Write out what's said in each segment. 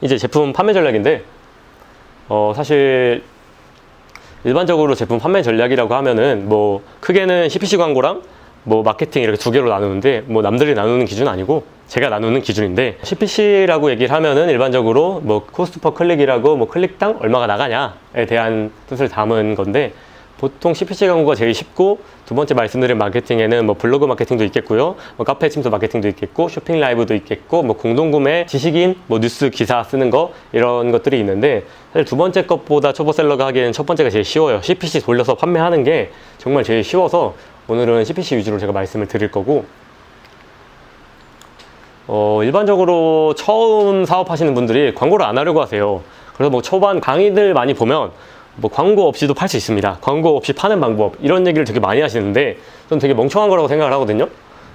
이제 제품 판매 전략인데, 사실 일반적으로 제품 판매 전략이라고 하면은 뭐 크게는 CPC 광고랑 뭐 마케팅 이렇게 두 개로 나누는데, 뭐 남들이 나누는 기준은 아니고 제가 나누는 기준인데, CPC라고 얘기를 하면은 일반적으로 뭐 코스트 퍼 클릭이라고 뭐 클릭당 얼마가 나가냐에 대한 뜻을 담은 건데, 보통 CPC 광고가 제일 쉽고, 두 번째 말씀드린 마케팅에는 뭐 블로그 마케팅도 있겠고요, 뭐 카페 침투 마케팅도 있겠고, 쇼핑 라이브도 있겠고, 뭐 공동구매, 지식인, 뭐 뉴스 기사 쓰는 거, 이런 것들이 있는데, 사실 두 번째 것보다 초보셀러가 하기에는 첫 번째가 제일 쉬워요. CPC 돌려서 판매하는 게 정말 제일 쉬워서 오늘은 CPC 위주로 제가 말씀을 드릴 거고, 일반적으로 처음 사업하시는 분들이 광고를 안 하려고 하세요. 그래서 뭐 초반 강의들 많이 보면 뭐 광고 없이도 팔 수 있습니다. 광고 없이 파는 방법, 이런 얘기를 되게 많이 하시는데, 저는 되게 멍청한 거라고 생각을 하거든요.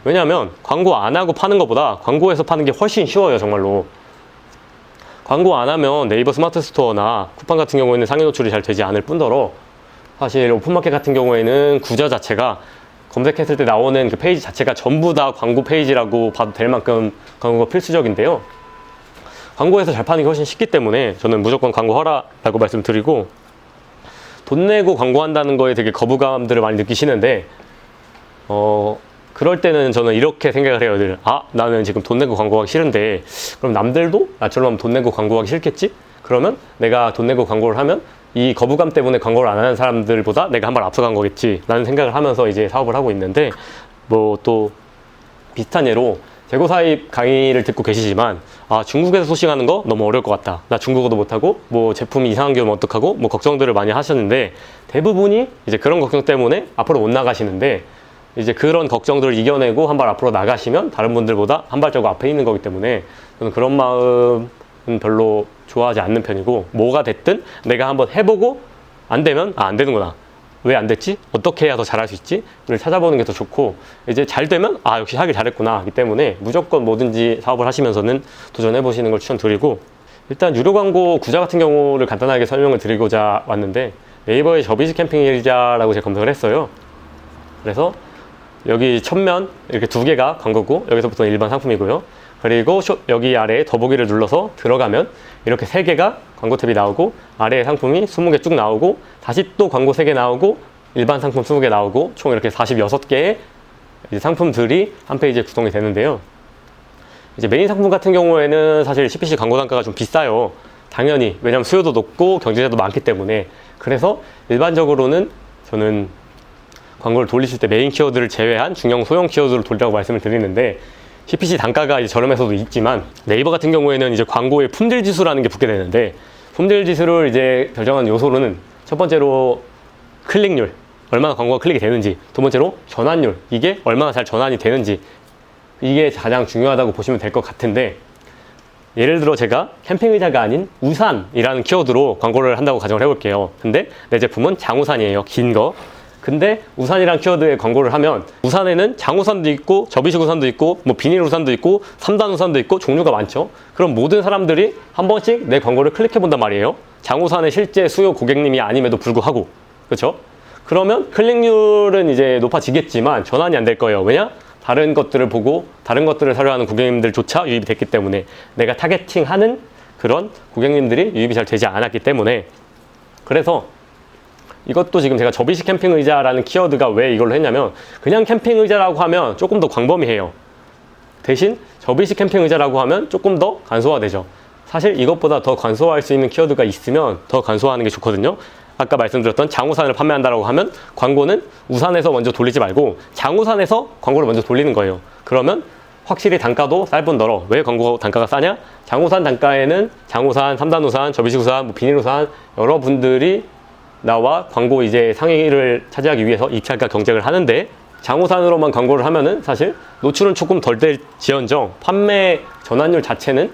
왜냐하면 광고 안 하고 파는 것보다 광고해서 파는 게 훨씬 쉬워요, 정말로. 광고 안 하면 네이버 스마트 스토어나 쿠팡 같은 경우에는 상위 노출이 잘 되지 않을 뿐더러, 사실 오픈마켓 같은 경우에는 구조 자체가 검색했을 때 나오는 그 페이지 자체가 전부 다 광고 페이지라고 봐도 될 만큼 광고가 필수적인데요. 광고에서 잘 파는 게 훨씬 쉽기 때문에 저는 무조건 광고하라라고 말씀드리고, 돈 내고 광고한다는 거에 되게 거부감들을 많이 느끼시는데, 그럴 때는 저는 이렇게 생각을 해요. 늘, 나는 지금 돈 내고 광고하기 싫은데, 그럼 남들도 나처럼 돈 내고 광고하기 싫겠지? 그러면 내가 돈 내고 광고를 하면 이 거부감 때문에 광고를 안 하는 사람들보다 내가 한 발 앞서간 거겠지 라는 생각을 하면서 이제 사업을 하고 있는데, 뭐 또 비슷한 예로 재고 사입 강의를 듣고 계시지만, 중국에서 소싱하는 거 너무 어려울 것 같다, 나 중국어도 못하고 뭐 제품이 이상한 게 오면 어떡하고, 뭐 걱정들을 많이 하셨는데, 대부분이 이제 그런 걱정 때문에 앞으로 못 나가시는데, 이제 그런 걱정들을 이겨내고 한 발 앞으로 나가시면 다른 분들보다 한 발자국 앞에 있는 거기 때문에, 저는 그런 마음은 별로 좋아하지 않는 편이고, 뭐가 됐든 내가 한번 해보고 안 되면 안 되는구나, 왜 안 됐지? 어떻게 해야 더 잘할 수 있지? 를 찾아보는 게 더 좋고, 이제 잘 되면 역시 하길 잘했구나 하기 때문에 무조건 뭐든지 사업을 하시면서는 도전해 보시는 걸 추천드리고, 일단 유료 광고 구자 같은 경우를 간단하게 설명을 드리고자 왔는데, 네이버에 저비즈 캠핑 일자라고 제가 검색을 했어요. 그래서 여기 첫면 이렇게 두 개가 광고고, 여기서부터 일반 상품이고요. 그리고 여기 아래에 더보기를 눌러서 들어가면 이렇게 3개가 광고 탭이 나오고, 아래에 상품이 20개 쭉 나오고, 다시 또 광고 3개 나오고, 일반 상품 20개 나오고, 총 이렇게 46개의 상품들이 한 페이지에 구성이 되는데요. 이제 메인 상품 같은 경우에는 사실 CPC 광고 단가가 좀 비싸요. 당연히. 왜냐면 수요도 높고 경쟁자도 많기 때문에. 그래서 일반적으로는 저는 광고를 돌리실 때 메인 키워드를 제외한 중형, 소형 키워드를 돌리라고 말씀을 드리는데, CPC 단가가 이제 저렴해서도 있지만, 네이버 같은 경우에는 이제 광고의 품질 지수라는 게 붙게 되는데, 품질 지수를 이제 결정하는 요소로는 첫 번째로 클릭률, 얼마나 광고가 클릭이 되는지, 두 번째로 전환율, 이게 얼마나 잘 전환이 되는지, 이게 가장 중요하다고 보시면 될 것 같은데, 예를 들어 제가 캠핑 의자가 아닌 우산이라는 키워드로 광고를 한다고 가정을 해볼게요. 근데 내 제품은 장우산이에요, 긴 거. 근데 우산이란 키워드에 광고를 하면, 우산에는 장우산도 있고 접이식 우산도 있고 뭐 비닐 우산도 있고 3단 우산도 있고 종류가 많죠. 그럼 모든 사람들이 한 번씩 내 광고를 클릭해 본단 말이에요. 장우산의 실제 수요 고객님이 아님에도 불구하고. 그렇죠? 그러면 클릭률은 이제 높아지겠지만 전환이 안 될 거예요. 왜냐? 다른 것들을 보고 다른 것들을 사려 하는 고객님들조차 유입이 됐기 때문에, 내가 타겟팅하는 그런 고객님들이 유입이 잘 되지 않았기 때문에. 그래서 이것도 지금 제가 접이식 캠핑 의자라는 키워드가 왜 이걸로 했냐면, 그냥 캠핑 의자라고 하면 조금 더 광범위해요. 대신 접이식 캠핑 의자라고 하면 조금 더 간소화되죠. 사실 이것보다 더 간소화할 수 있는 키워드가 있으면 더 간소화하는 게 좋거든요. 아까 말씀드렸던 장우산을 판매한다라고 하면 광고는 우산에서 먼저 돌리지 말고 장우산에서 광고를 먼저 돌리는 거예요. 그러면 확실히 단가도 쌀 뿐더러. 왜 광고 단가가 싸냐? 장우산 단가에는 장우산, 3단 우산, 접이식 우산, 뭐 비닐 우산, 여러분들이 나와 광고 이제 상위를 차지하기 위해서 입찰가 경쟁을 하는데, 장우산으로만 광고를 하면은 사실 노출은 조금 덜 될지언정 판매 전환율 자체는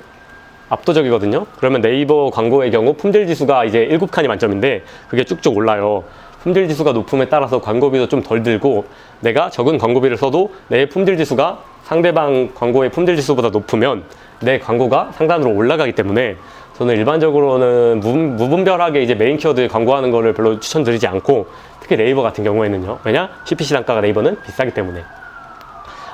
압도적이거든요. 그러면 네이버 광고의 경우 품질 지수가 이제 7칸이 만점인데 그게 쭉쭉 올라요. 품질 지수가 높음에 따라서 광고비도 좀 덜 들고, 내가 적은 광고비를 써도 내 품질 지수가 상대방 광고의 품질 지수보다 높으면 내 광고가 상단으로 올라가기 때문에, 저는 일반적으로는 무분별하게 이제 메인 키워드에 광고하는 거를 별로 추천드리지 않고, 특히 네이버 같은 경우에는요. 왜냐? CPC 단가가 네이버는 비싸기 때문에.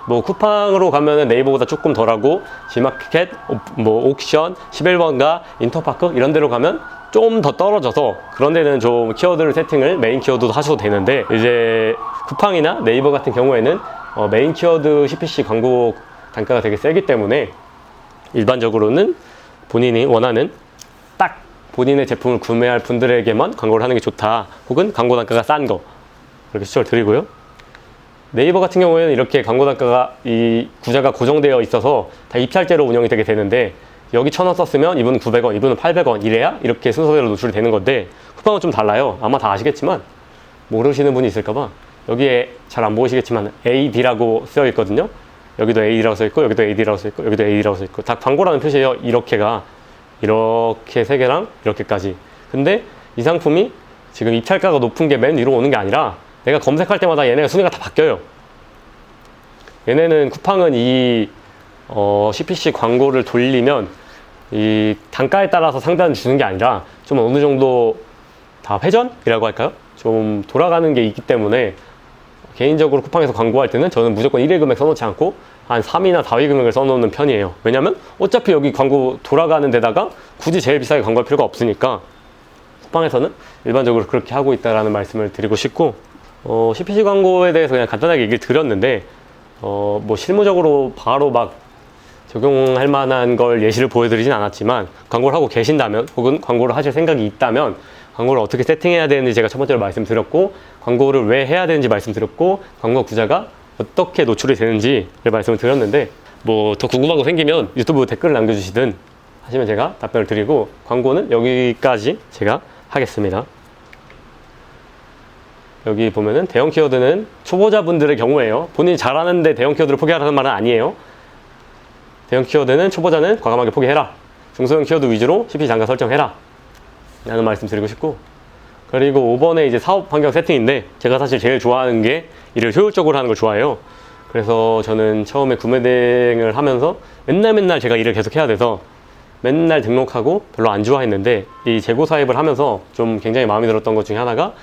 뭐 쿠팡으로 가면은 네이버보다 조금 덜하고 G마켓, 뭐 옥션, 11번가, 인터파크 이런 데로 가면 좀 더 떨어져서 그런 데는 좀 키워드를 세팅을 메인 키워드도 하셔도 되는데, 이제 쿠팡이나 네이버 같은 경우에는 메인 키워드 CPC 광고 단가가 되게 세기 때문에 일반적으로는 본인이 원하는 딱 본인의 제품을 구매할 분들에게만 광고를 하는 게 좋다, 혹은 광고 단가가 싼 거, 그렇게 추천을 드리고요. 네이버 같은 경우에는 이렇게 광고 단가가 이 구자가 고정되어 있어서 다 입찰제로 운영이 되게 되는데, 여기 1,000원 썼으면 이분은 900원, 이분은 800원 이래야 이렇게 순서대로 노출이 되는 건데, 쿠팡은 좀 달라요. 아마 다 아시겠지만 모르시는 분이 있을까봐 여기에 잘 안 보이시겠지만 AD라고 쓰여 있거든요. 여기도 AD라고 써 있고, 여기도 AD라고 써 있고, 여기도 AD라고 써 있고, 다 광고라는 표시예요. 이렇게가 이렇게 세 개랑 이렇게까지. 근데 이 상품이 지금 입찰가가 높은 게 맨 위로 오는 게 아니라 내가 검색할 때마다 얘네가 순위가 다 바뀌어요. 얘네는 쿠팡은 이 CPC 광고를 돌리면 이 단가에 따라서 상단을 주는 게 아니라 좀 어느 정도 다 회전이라고 할까요? 좀 돌아가는 게 있기 때문에 개인적으로 쿠팡에서 광고할 때는 저는 무조건 1위 금액 써놓지 않고 한 3위나 4위 금액을 써놓는 편이에요. 왜냐면 어차피 여기 광고 돌아가는 데다가 굳이 제일 비싸게 광고할 필요가 없으니까 쿠팡에서는 일반적으로 그렇게 하고 있다라는 말씀을 드리고 싶고, CPC 광고에 대해서 그냥 간단하게 얘기를 드렸는데, 뭐 실무적으로 바로 막 적용할 만한 걸 예시를 보여드리진 않았지만, 광고를 하고 계신다면 혹은 광고를 하실 생각이 있다면 광고를 어떻게 세팅해야 되는지 제가 첫 번째로 말씀드렸고, 광고를 왜 해야 되는지 말씀드렸고, 광고 구자가 어떻게 노출이 되는지를 말씀을 드렸는데, 뭐 더 궁금한 거 생기면 유튜브 댓글을 남겨주시든 하시면 제가 답변을 드리고, 광고는 여기까지 제가 하겠습니다. 여기 보면은 대형 키워드는 초보자분들의 경우에요. 본인이 잘하는데 대형 키워드를 포기하라는 말은 아니에요. 대형 키워드는 초보자는 과감하게 포기해라. 중소형 키워드 위주로 CPC 단가 설정해라 라는 말씀 드리고 싶고, 그리고 5번에 이제 사업 환경 세팅인데, 제가 사실 제일 좋아하는 게 일을 효율적으로 하는 걸 좋아해요. 그래서 저는 처음에 구매 대행을 하면서 맨날 제가 일을 계속 해야 돼서 맨날 등록하고 별로 안 좋아했는데, 이 재고 사입을 하면서 좀 굉장히 마음에 들었던 것 중에 하나가,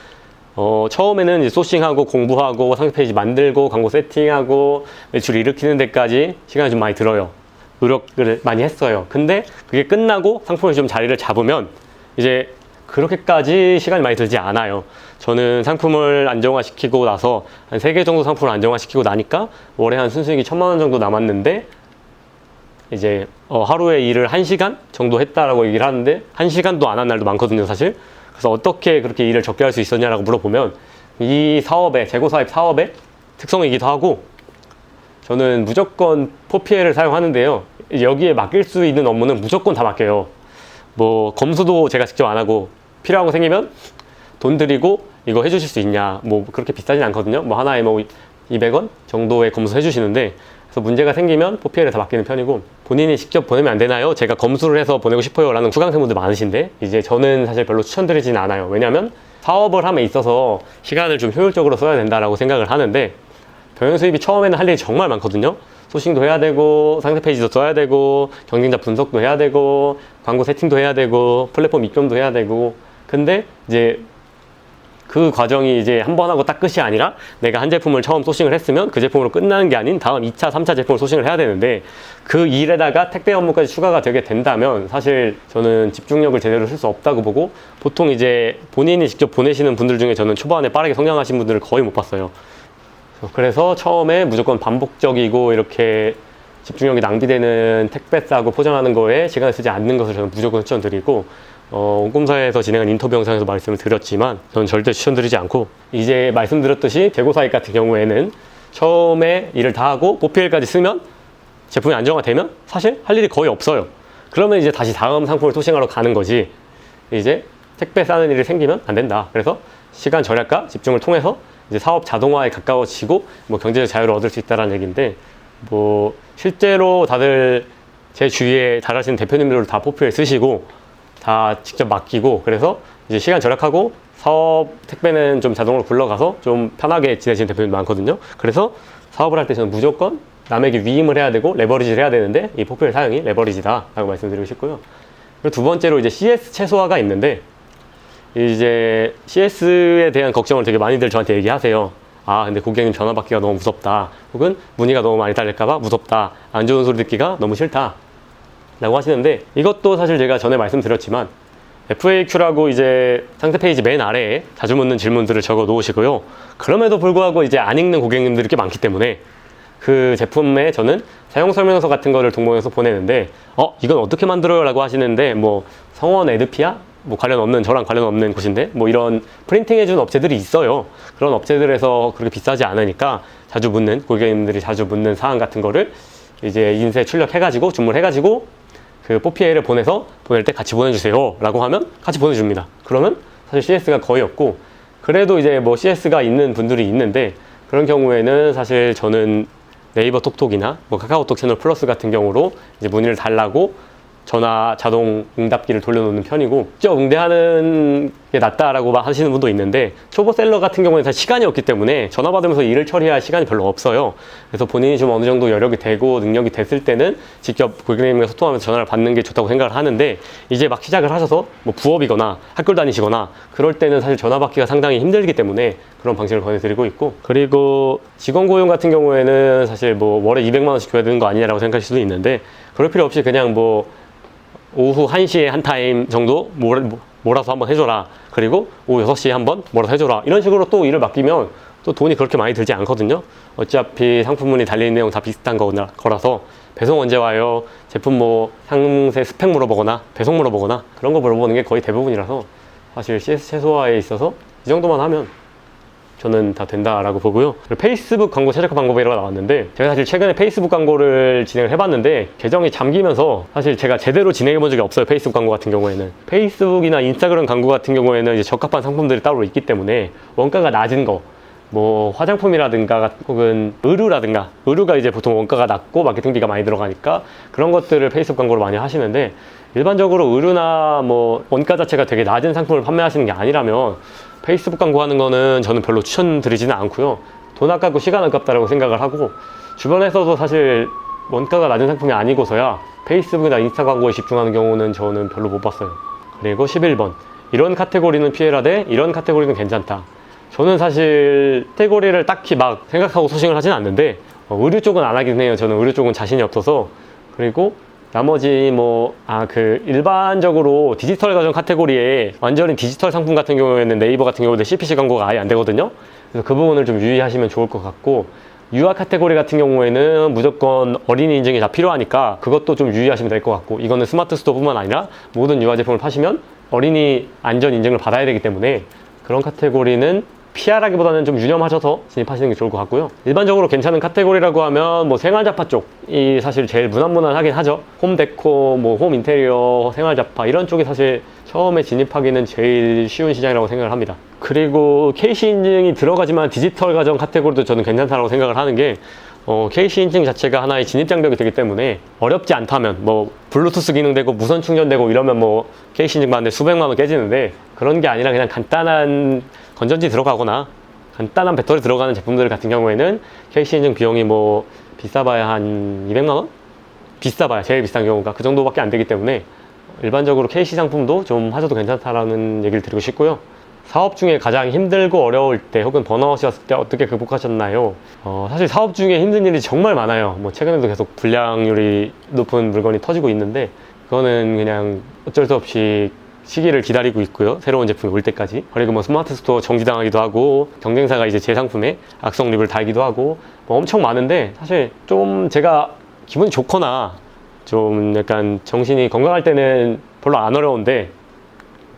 처음에는 이제 소싱하고 공부하고 상세 페이지 만들고 광고 세팅하고 매출 일으키는 데까지 시간이 좀 많이 들어요. 노력을 많이 했어요. 근데 그게 끝나고 상품이 좀 자리를 잡으면 이제 그렇게까지 시간이 많이 들지 않아요. 저는 상품을 안정화시키고 나서 한 3개 정도 상품을 안정화시키고 나니까 월에 한 순수익이 1,000만 원 정도 남았는데, 이제 하루에 일을 1시간 정도 했다라고 얘기를 하는데 1시간도 안 한 날도 많거든요, 사실. 그래서 어떻게 그렇게 일을 적게 할 수 있었냐라고 물어보면, 이 사업의 재고사입 사업의 특성이기도 하고, 저는 무조건 포피에를 사용하는데요, 여기에 맡길 수 있는 업무는 무조건 다 맡겨요. 뭐 검수도 제가 직접 안 하고, 필요한 거 생기면 돈 드리고 이거 해주실 수 있냐, 뭐 그렇게 비싸진 않거든요. 뭐 하나에 뭐 200원 정도의 검수 해주시는데, 그래서 문제가 생기면 포피에를 다 맡기는 편이고, 본인이 직접 보내면 안 되나요? 제가 검수를 해서 보내고 싶어요 라는 수강생분들 많으신데, 이제 저는 사실 별로 추천드리지는 않아요. 왜냐면 사업을 함에 있어서 시간을 좀 효율적으로 써야 된다라고 생각을 하는데, 경영 수입이 처음에는 할 일이 정말 많거든요. 소싱도 해야 되고, 상세 페이지도 써야 되고, 경쟁자 분석도 해야 되고, 광고 세팅도 해야 되고, 플랫폼 입점도 해야 되고. 근데 이제 그 과정이 이제 한 번 하고 딱 끝이 아니라, 내가 한 제품을 처음 소싱을 했으면 그 제품으로 끝나는 게 아닌 다음 2차, 3차 제품을 소싱을 해야 되는데, 그 일에다가 택배 업무까지 추가가 되게 된다면 사실 저는 집중력을 제대로 쓸 수 없다고 보고, 보통 이제 본인이 직접 보내시는 분들 중에 저는 초반에 빠르게 성장하신 분들을 거의 못 봤어요. 그래서 처음에 무조건 반복적이고 이렇게 집중력이 낭비되는 택배 싸고 포장하는 거에 시간을 쓰지 않는 것을 저는 무조건 추천드리고, 온꼼사에서 진행한 인터뷰 영상에서 말씀을 드렸지만 저는 절대 추천드리지 않고, 이제 말씀드렸듯이 재고사입 같은 경우에는 처음에 일을 다 하고 포피엘까지 쓰면 제품이 안정화되면 사실 할 일이 거의 없어요. 그러면 이제 다시 다음 상품을 소싱하러 가는 거지, 이제 택배 싸는 일이 생기면 안 된다. 그래서 시간 절약과 집중을 통해서 이제 사업 자동화에 가까워지고 뭐 경제적 자유를 얻을 수 있다는 얘기인데, 뭐 실제로 다들 제 주위에 잘하시는 대표님들도 다 포피엘 쓰시고 다 직접 맡기고, 그래서 이제 시간 절약하고 사업 택배는 좀 자동으로 굴러가서 좀 편하게 지내시는 대표님들 많거든요. 그래서 사업을 할 때 저는 무조건 남에게 위임을 해야 되고 레버리지를 해야 되는데, 이 포피엘 사용이 레버리지다 라고 말씀드리고 싶고요. 그리고 두 번째로 이제 CS 최소화가 있는데, 이제 CS에 대한 걱정을 되게 많이들 저한테 얘기하세요. 아 근데 고객님 전화 받기가 너무 무섭다, 혹은 문의가 너무 많이 달릴까봐 무섭다, 안 좋은 소리 듣기가 너무 싫다 라고 하시는데, 이것도 사실 제가 전에 말씀드렸지만 FAQ라고 이제 상세 페이지 맨 아래에 자주 묻는 질문들을 적어 놓으시고요. 그럼에도 불구하고 이제 안 읽는 고객님들이 꽤 많기 때문에 그 제품에 저는 사용 설명서 같은 거를 동봉해서 보내는데, 이건 어떻게 만들어요? 라고 하시는데, 뭐 성원 에드피아? 뭐 관련 없는, 저랑 관련 없는 곳인데 뭐 이런 프린팅 해주는 업체들이 있어요. 그런 업체들에서 그렇게 비싸지 않으니까 자주 묻는, 고객님들이 자주 묻는 사항 같은 거를 이제 인쇄 출력해가지고 주문해가지고 그 뽀피에를 보내서 보낼 때 같이 보내주세요 라고 하면 같이 보내줍니다. 그러면 사실 CS가 거의 없고, 그래도 이제 뭐 CS가 있는 분들이 있는데, 그런 경우에는 사실 저는 네이버 톡톡이나 뭐 카카오톡 채널 플러스 같은 경우로 이제 문의를 달라고 전화 자동 응답기를 돌려놓는 편이고, 직접 응대하는 게 낫다라고 하시는 분도 있는데, 초보 셀러 같은 경우는 사실 시간이 없기 때문에 전화 받으면서 일을 처리할 시간이 별로 없어요. 그래서 본인이 좀 어느 정도 여력이 되고 능력이 됐을 때는 직접 고객님과 소통하면서 전화를 받는 게 좋다고 생각을 하는데, 이제 막 시작을 하셔서 뭐 부업이거나 학교 다니시거나 그럴 때는 사실 전화 받기가 상당히 힘들기 때문에 그런 방식을 권해드리고 있고, 그리고 직원 고용 같은 경우에는 사실 뭐 월에 200만 원씩 줘야 되는 거 아니냐라고 생각하실 수도 있는데, 그럴 필요 없이 그냥 뭐 오후 1시에 한 타임 정도 몰아서 한번 해줘라, 그리고 오후 6시에 한번 몰아서 해줘라, 이런 식으로 또 일을 맡기면 또 돈이 그렇게 많이 들지 않거든요. 어차피 상품문의 달리는 내용 다 비슷한 거라서 배송 언제 와요, 제품 뭐 상세 스펙 물어보거나 배송 물어보거나 그런 거 물어보는 게 거의 대부분이라서 사실 CS 최소화에 있어서 이 정도만 하면 저는 다 된다라고 보고요. 페이스북 광고 최적화 방법이라고 나왔는데, 제가 사실 최근에 페이스북 광고를 진행을 해봤는데 계정이 잠기면서 사실 제가 제대로 진행해 본 적이 없어요. 페이스북 광고 같은 경우에는 페이스북이나 인스타그램 광고 같은 경우에는 이제 적합한 상품들이 따로 있기 때문에 원가가 낮은 거, 뭐 화장품이라든가 혹은 의류가 이제 보통 원가가 낮고 마케팅비가 많이 들어가니까 그런 것들을 페이스북 광고를 많이 하시는데, 일반적으로 의류나 뭐 원가 자체가 되게 낮은 상품을 판매하시는 게 아니라면 페이스북 광고 하는 거는 저는 별로 추천드리지는 않고요. 돈 아깝고 시간 아깝다라고 생각을 하고, 주변에서도 사실 원가가 낮은 상품이 아니고서야 페이스북이나 인스타 광고에 집중하는 경우는 저는 별로 못 봤어요. 그리고 11번, 이런 카테고리는 피해라되 이런 카테고리는 괜찮다. 저는 사실 카테고리를 딱히 막 생각하고 소싱을 하진 않는데, 의류 쪽은 안 하긴 해요. 저는 의류 쪽은 자신이 없어서. 그리고 나머지 일반적으로 디지털 가전 카테고리에 완전히 디지털 상품 같은 경우에는 네이버 같은 경우는 CPC 광고가 아예 안 되거든요. 그래서 그 부분을 좀 유의하시면 좋을 것 같고, 유아 카테고리 같은 경우에는 무조건 어린이 인증이 다 필요하니까 그것도 좀 유의하시면 될 것 같고, 이거는 스마트 스토어뿐만 아니라 모든 유아 제품을 파시면 어린이 안전 인증을 받아야 되기 때문에 그런 카테고리는 피하라기보다는 좀 유념하셔서 진입하시는 게 좋을 것 같고요. 일반적으로 괜찮은 카테고리라고 하면 뭐 생활잡화 쪽이 사실 제일 무난무난하긴 하죠. 홈데코, 뭐 홈인테리어, 생활잡화 이런 쪽이 사실 처음에 진입하기는 제일 쉬운 시장이라고 생각을 합니다. 그리고 KC 인증이 들어가지만 디지털 가전 카테고리도 저는 괜찮다고 생각을 하는 게, KC 인증 자체가 하나의 진입 장벽이 되기 때문에 어렵지 않다면, 뭐 블루투스 기능되고 무선 충전되고 이러면 뭐 KC 인증 받는데 수백만 원 깨지는데, 그런 게 아니라 그냥 간단한 건전지 들어가거나 간단한 배터리 들어가는 제품들 같은 경우에는 KC 인증 비용이 뭐 비싸봐야 한 200만 원? 비싸봐야, 제일 비싼 경우가 그 정도밖에 안 되기 때문에 일반적으로 KC 상품도 좀 하셔도 괜찮다라는 얘기를 드리고 싶고요. 사업 중에 가장 힘들고 어려울 때 혹은 번아웃이었을 때 어떻게 극복하셨나요? 사실 사업 중에 힘든 일이 정말 많아요. 뭐 최근에도 계속 불량률이 높은 물건이 터지고 있는데, 그거는 그냥 어쩔 수 없이 시기를 기다리고 있고요. 새로운 제품이 올 때까지. 그리고 뭐 스마트 스토어 정지당하기도 하고, 경쟁사가 이제 제 상품에 악성 리뷰를 달기도 하고, 뭐 엄청 많은데, 사실 좀 제가 기분이 좋거나 좀 약간 정신이 건강할 때는 별로 안 어려운데,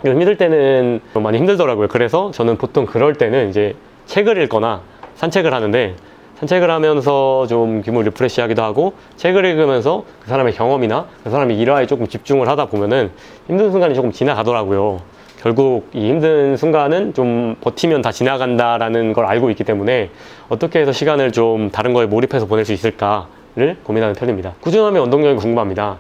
힘들 때는 좀 많이 힘들더라고요. 그래서 저는 보통 그럴 때는 이제 책을 읽거나 산책을 하는데, 산책을 하면서 좀 기분 리프레시 하기도 하고, 책을 읽으면서 그 사람의 경험이나 그 사람의 일화에 조금 집중을 하다 보면은 힘든 순간이 조금 지나가더라고요. 결국 이 힘든 순간은 좀 버티면 다 지나간다라는 걸 알고 있기 때문에 어떻게 해서 시간을 좀 다른 거에 몰입해서 보낼 수 있을까를 고민하는 편입니다. 꾸준함의 원동력이 궁금합니다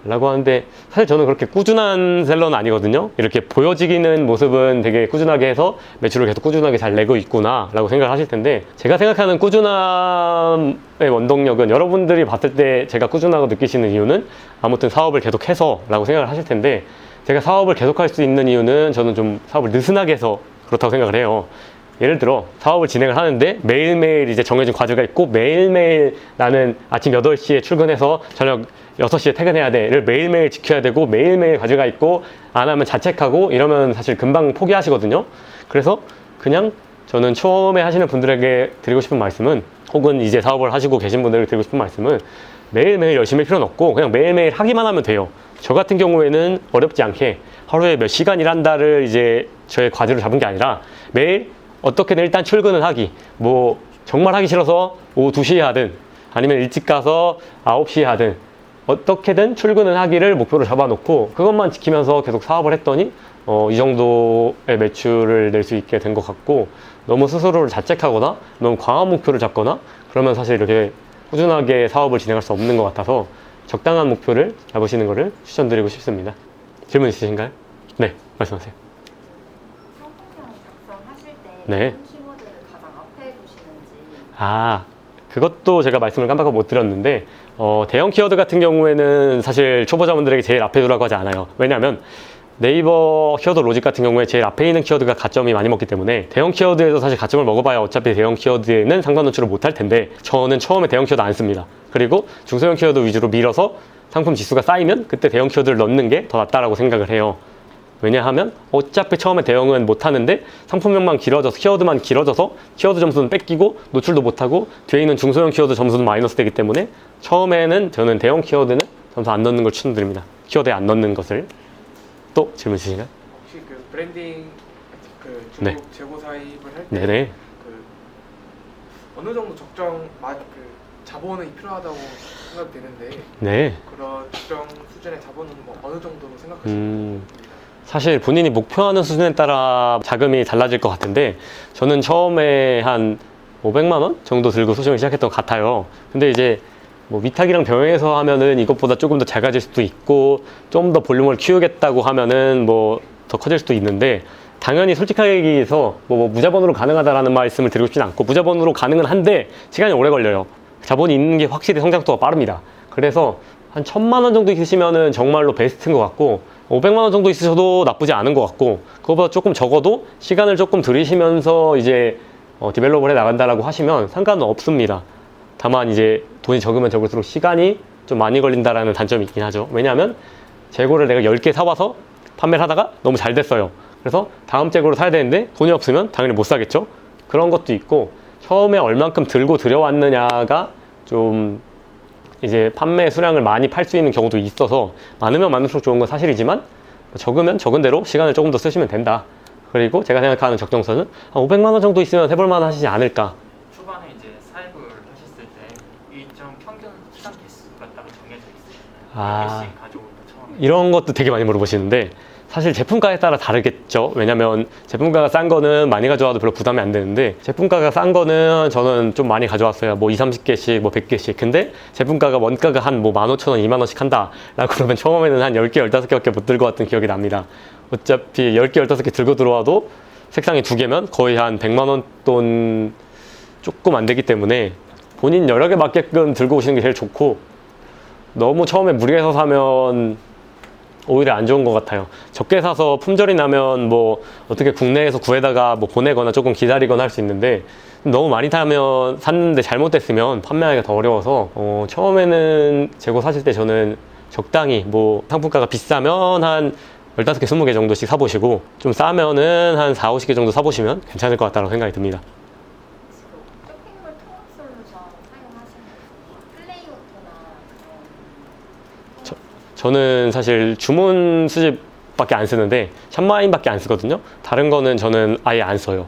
라고 하는데, 사실 저는 그렇게 꾸준한 셀러는 아니거든요. 이렇게 보여지기는 모습은 되게 꾸준하게 해서 매출을 계속 꾸준하게 잘 내고 있구나 라고 생각을 하실 텐데, 제가 생각하는 꾸준함의 원동력은, 여러분들이 봤을 때 제가 꾸준하고 느끼시는 이유는 아무튼 사업을 계속해서 라고 생각을 하실 텐데, 제가 사업을 계속할 수 있는 이유는 저는 좀 사업을 느슨하게 해서 그렇다고 생각을 해요. 예를 들어 사업을 진행을 하는데 매일매일 이제 정해진 과제가 있고 매일매일 나는 아침 8시에 출근해서 저녁 6시에 퇴근해야 돼를 매일매일 지켜야 되고 매일매일 과제가 있고 안 하면 자책하고 이러면 사실 금방 포기하시거든요. 그래서 그냥 저는 처음에 하시는 분들에게 드리고 싶은 말씀은, 혹은 이제 사업을 하시고 계신 분들에게 드리고 싶은 말씀은, 매일매일 열심히 할 필요는 없고 그냥 매일매일 하기만 하면 돼요. 저 같은 경우에는 어렵지 않게 하루에 몇 시간 일한다를 이제 저의 과제로 잡은 게 아니라 매일 어떻게든 일단 출근을 하기, 뭐 정말 하기 싫어서 오후 2시에 하든 아니면 일찍 가서 9시에 하든 어떻게든 출근을 하기를 목표로 잡아놓고 그것만 지키면서 계속 사업을 했더니 이 정도의 매출을 낼 수 있게 된 것 같고, 너무 스스로를 자책하거나 너무 과한 목표를 잡거나 그러면 사실 이렇게 꾸준하게 사업을 진행할 수 없는 것 같아서 적당한 목표를 잡으시는 것을 추천드리고 싶습니다. 질문 있으신가요? 네, 말씀하세요. 상품명 작성하실 때 네. 어떤 키워드를 가장 앞에 두시는지. 그것도 제가 말씀을 깜빡 못 드렸는데, 대형 키워드 같은 경우에는 사실 초보자분들에게 제일 앞에 두라고 하지 않아요. 왜냐하면 네이버 키워드 로직 같은 경우에 제일 앞에 있는 키워드가 가점이 많이 먹기 때문에 대형 키워드에서 사실 가점을 먹어봐야 어차피 대형 키워드에는 상관 노출을 못 할 텐데, 저는 처음에 대형 키워드 안 씁니다. 그리고 중소형 키워드 위주로 밀어서 상품 지수가 쌓이면 그때 대형 키워드를 넣는 게 더 낫다라고 생각을 해요. 왜냐하면 어차피 처음에 대형은 못하는데 상품명만 길어져서, 키워드만 길어져서 키워드 점수는 뺏기고 노출도 못하고 뒤에 있는 중소형 키워드 점수는 마이너스 되기 때문에 처음에는 저는 대형 키워드는 점수 안 넣는 걸 추천드립니다. 키워드에 안 넣는 것을. 또 질문 있으신가요? 혹시 그 브랜딩 그 네. 재고 사입을 할 때 네네. 그 어느 정도 그 자본이 필요하다고 생각되는데 네. 그런 특정 수준의 자본은 뭐 어느 정도로 생각하시는 겁니다. 사실 본인이 목표하는 수준에 따라 자금이 달라질 것 같은데, 저는 처음에 한 500만 원 정도 들고 소정을 시작했던 것 같아요. 근데 이제 뭐 위탁이랑 병행해서 하면은 이것보다 조금 더 작아질 수도 있고 좀 더 볼륨을 키우겠다고 하면은 뭐 더 커질 수도 있는데, 당연히 솔직하게 얘기해서 뭐 무자본으로 가능하다라는 말씀을 드리고 싶진 않고, 무자본으로 가능은 한데 시간이 오래 걸려요. 자본이 있는 게 확실히 성장도가 빠릅니다. 그래서 한 1000만 원 정도 있으시면은 정말로 베스트인 것 같고, 500만 원 정도 있으셔도 나쁘지 않은 것 같고, 그거보다 조금 적어도 시간을 조금 들이시면서 이제 디벨롭을 해 나간다라고 하시면 상관은 없습니다. 다만 이제 돈이 적으면 적을수록 시간이 좀 많이 걸린다라는 단점이 있긴 하죠. 왜냐하면 재고를 내가 10개 사와서 판매를 하다가 너무 잘 됐어요. 그래서 다음 재고를 사야 되는데 돈이 없으면 당연히 못 사겠죠. 그런 것도 있고, 처음에 얼만큼 들고 들여왔느냐가 좀 이제 판매 수량을 많이 팔 수 있는 경우도 있어서, 많으면 많을수록 좋은 건 사실이지만 적으면 적은 대로 시간을 조금 더 쓰시면 된다. 그리고 제가 생각하는 적정선은 한 500만 원 정도 있으면 해볼만 하시지 않을까. 초반에 이제 사입을 하셨을 때 일정 평균 시간 개수가 따로 정해져 있어요. 몇 개씩 가져오는 처음에. 이런 것도 되게 많이 물어보시는데, 사실 제품가에 따라 다르겠죠. 왜냐면 제품가가 싼 거는 많이 가져와도 별로 부담이 안 되는데, 제품가가 싼 거는 저는 좀 많이 가져왔어요. 뭐 20, 30개씩, 뭐 100개씩. 근데 제품가가 원가가 한 뭐 15,000원, 20,000원씩 한다 라고 그러면 처음에는 한 10개, 15개밖에 못 들고 왔던 기억이 납니다. 어차피 10개, 15개 들고 들어와도 색상이 2개면 거의 한 100만 원 돈 조금 안 되기 때문에 본인 여러 개 맞게끔 들고 오시는 게 제일 좋고, 너무 처음에 무리해서 사면 오히려 안 좋은 것 같아요. 적게 사서 품절이 나면 뭐 어떻게 국내에서 구해다가 뭐 보내거나 조금 기다리거나 할 수 있는데, 너무 많이 사면, 샀는데 잘못됐으면 판매하기가 더 어려워서 처음에는 재고 사실 때 저는 적당히, 뭐 상품가가 비싸면 한 15개, 20개 정도씩 사보시고 좀 싸면은 한 4, 50개 정도 사보시면 괜찮을 것 같다고 생각이 듭니다. 쇼핑몰 통합 솔루션 사용하시는 플레이오토나 그런. 저는 사실 주문 수집밖에 안 쓰는데 샵마인밖에 안 쓰거든요. 다른 거는 저는 아예 안 써요.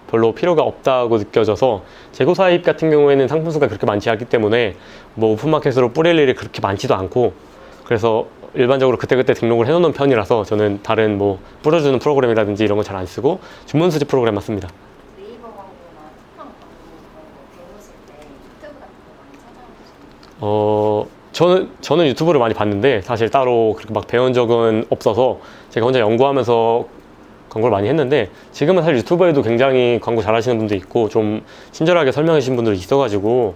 별로 필요가 없다고 느껴져서, 재고 사입 같은 경우에는 상품 수가 그렇게 많지 않기 때문에 뭐 오픈마켓으로 뿌릴 일이 그렇게 많지도 않고, 그래서 일반적으로 그때그때 등록을 해놓는 편이라서 저는 다른 뭐 뿌려주는 프로그램이라든지 이런 거 잘 안 쓰고 주문 수집 프로그램만 씁니다. 네이버 광고나 쿠팡 광고 그런 거 배우실 때 유튜브 같은 거 많이 찾아보시나요? 저는 유튜브를 많이 봤는데 사실 따로 그렇게 막 배운 적은 없어서 제가 혼자 연구하면서 광고를 많이 했는데, 지금은 사실 유튜브에도 굉장히 광고 잘하시는 분도 있고 좀 친절하게 설명해 주신 분들이 있어가지고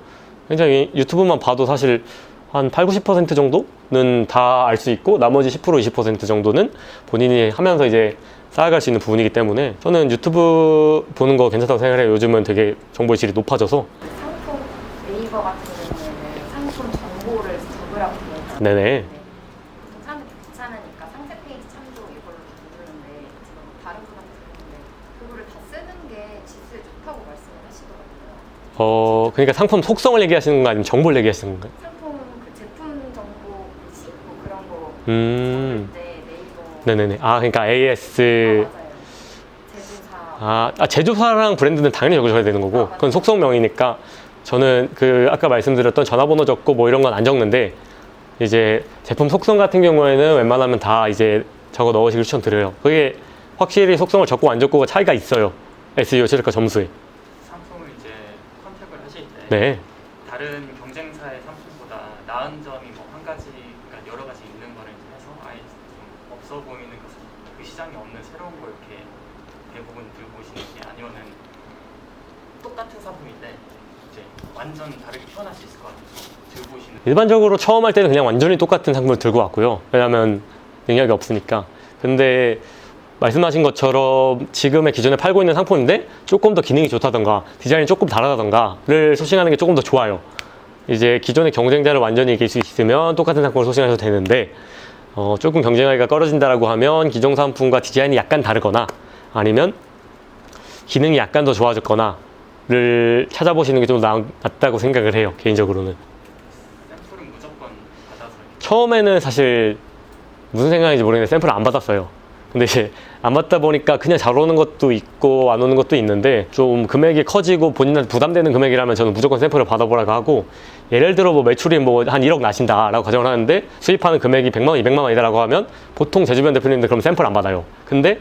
굉장히 유튜브만 봐도 사실 한 8, 90% 정도는 다 알 수 있고 나머지 10%, 20% 정도는 본인이 하면서 이제 쌓아갈 수 있는 부분이기 때문에 저는 유튜브 보는 거 괜찮다고 생각해요. 요즘은 되게 정보의 질이 높아져서. 상품 네이버 같은 경우에는 상품 정보를 적으라고 되어 있잖아요. 네네. 보통 사람들이 귀찮으니까 상세 페이지 참조 이걸로 다 누르는데 제가 뭐 다른 분한테 들었는데 그거를 다 쓰는 게 지수에 좋다고 말씀을 하시더라고요. 그러니까 상품 속성을 얘기하시는 건가요? 아니면 정보를 얘기하시는 건가요? 상품 그 제품 정보 글씨 뭐 그런 거 음. 적을 때 네이버 네네네. 아, 그러니까 AS. 맞아요. 제조사 제조사랑 브랜드는 당연히 적으셔야 되는 거고, 그건 속성명이니까 저는 그 아까 말씀드렸던 전화번호 적고 뭐 이런 건 안 적는데, 이제 제품 속성 같은 경우에는 웬만하면 다 이제 적어 넣으시길 추천드려요. 그게 확실히 속성을 적고 안 적고가 차이가 있어요. SEO 최저가 점수에. 상품을 이제 컨택을 하실 때 네. 다른 경쟁사의 상품보다 나은 점이 뭐 한 가지, 그러니까 여러 가지 있는 거를 이제 해서 아예 좀 없어 보이는 그 시장에 없는 새로운 걸 이렇게 대부분 들고 오시는지, 아니면은 똑같은 상품인데 이제 완전 다르게 표현할 수 있을 것 같아서 들고 오시는. 일반적으로 처음 할 때는 그냥 완전히 똑같은 상품을 들고 왔고요. 왜냐하면 능력이 없으니까. 근데 말씀하신 것처럼 지금의 기존에 팔고 있는 상품인데 조금 더 기능이 좋다던가 디자인이 조금 다르다던가를 소싱하는 게 조금 더 좋아요. 이제 기존의 경쟁자를 완전히 이길 수 있으면 똑같은 상품을 소싱하셔도 되는데 조금 경쟁하기가 떨어진다라고 하면 기존 상품과 디자인이 약간 다르거나 아니면 기능이 약간 더 좋아졌거나를 찾아보시는 게 좀 낫다고 생각을 해요. 개인적으로는. 샘플은 무조건 받아서 이렇게. 처음에는 사실 무슨 생각인지 모르겠는데 샘플을 안 받았어요. 근데 이제 안 받다 보니까 그냥 잘 오는 것도 있고 안 오는 것도 있는데 좀 금액이 커지고 본인한테 부담되는 금액이라면 저는 무조건 샘플을 받아보라고 하고, 예를 들어 뭐 매출이 뭐 한 1억 나신다라고 가정을 하는데 수입하는 금액이 100만 원, 200만 원이다라고 하면 보통 제 주변 대표님들 그럼 샘플 안 받아요. 근데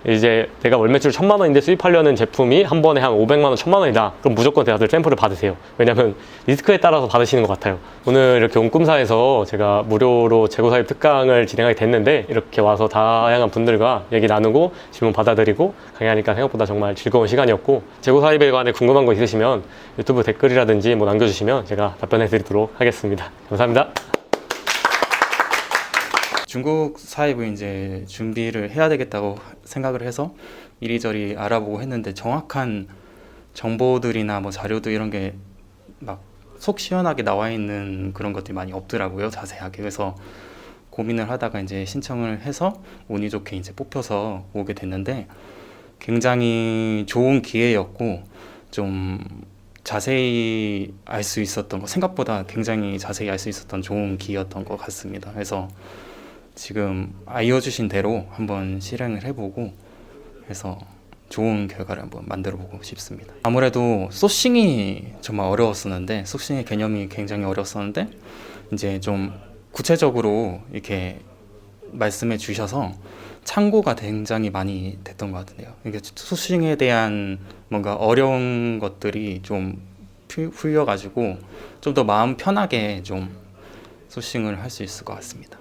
이제 내가 월 매출 1000만 원인데 수입하려는 제품이 한 번에 한 500만 원, 1000만 원이다. 그럼 무조건 다들 샘플을 받으세요. 왜냐면 리스크에 따라서 받으시는 것 같아요. 오늘 이렇게 온꿈사에서 제가 무료로 재고 사입 특강을 진행하게 됐는데 이렇게 와서 다양한 분들과 얘기 나누고 질문 받아드리고 강의하니까 생각보다 정말 즐거운 시간이었고, 재고 사입에 관해 궁금한 거 있으시면 유튜브 댓글이라든지 뭐 남겨주시면 제가 답변해 드리도록 하겠습니다. 감사합니다. 중국 사입을 이제 준비를 해야 되겠다고 생각을 해서 이리저리 알아보고 했는데 정확한 정보들이나 뭐 자료들 이런 게 막 속 시원하게 나와 있는 그런 것들이 많이 없더라고요, 자세하게. 그래서 고민을 하다가 이제 신청을 해서 운이 좋게 이제 뽑혀서 오게 됐는데 굉장히 좋은 기회였고, 좀 자세히 알 수 있었던 거, 생각보다 굉장히 자세히 알 수 있었던 좋은 기회였던 것 같습니다. 그래서 지금 알려주신 대로 한번 실행을 해보고 해서 좋은 결과를 한번 만들어보고 싶습니다. 아무래도 소싱이 정말 어려웠었는데, 소싱의 개념이 굉장히 어려웠었는데 이제 좀 구체적으로 이렇게 말씀해 주셔서 참고가 굉장히 많이 됐던 것 같은데요. 이게 소싱에 대한 뭔가 어려운 것들이 좀 풀려가지고 좀 더 마음 편하게 좀 소싱을 할 수 있을 것 같습니다.